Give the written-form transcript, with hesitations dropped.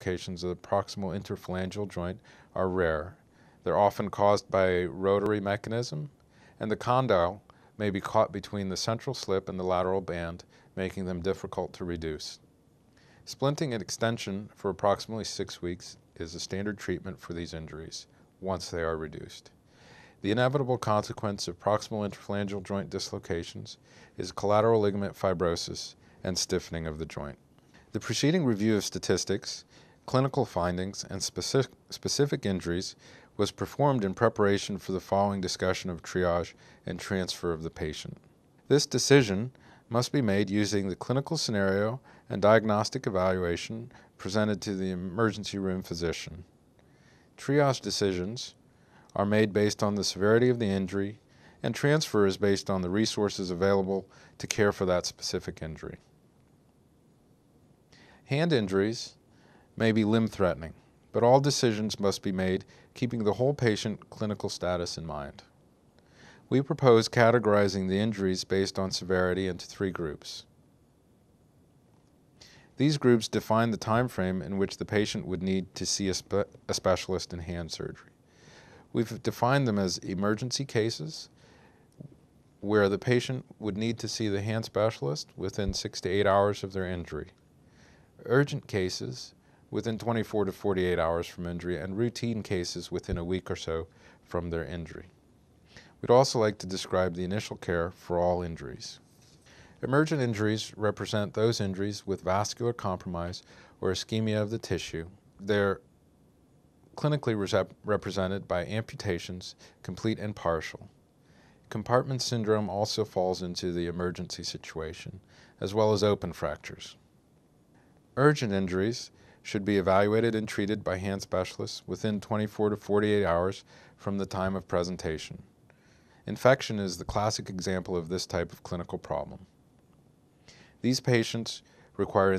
dislocations of the proximal interphalangeal joint are rare. They're often caused by a rotary mechanism, and the condyle may be caught between the central slip and the lateral band, making them difficult to reduce. Splinting and extension for approximately 6 weeks is a standard treatment for these injuries once they are reduced. The inevitable consequence of proximal interphalangeal joint dislocations is collateral ligament fibrosis and stiffening of the joint. The preceding review of statistics, clinical findings, and specific injuries was performed in preparation for the following discussion of triage and transfer of the patient. This decision must be made using the clinical scenario and diagnostic evaluation presented to the emergency room physician. Triage decisions are made based on the severity of the injury, and transfer is based on the resources available to care for that specific injury. Hand injuries may be limb-threatening, but all decisions must be made keeping the whole patient clinical status in mind. We propose categorizing the injuries based on severity into 3 groups. These groups define the time frame in which the patient would need to see a specialist in hand surgery. We've defined them as emergency cases, where the patient would need to see the hand specialist within 6 to 8 hours of their injury. Urgent cases within 24 to 48 hours from injury, and routine cases within a week or so from their injury. We'd also like to describe the initial care for all injuries. Emergent injuries represent those injuries with vascular compromise or ischemia of the tissue. They're clinically represented by amputations, complete and partial. Compartment syndrome also falls into the emergency situation, as well as open fractures. Urgent injuries should be evaluated and treated by hand specialists within 24 to 48 hours from the time of presentation. Infection is the classic example of this type of clinical problem. These patients require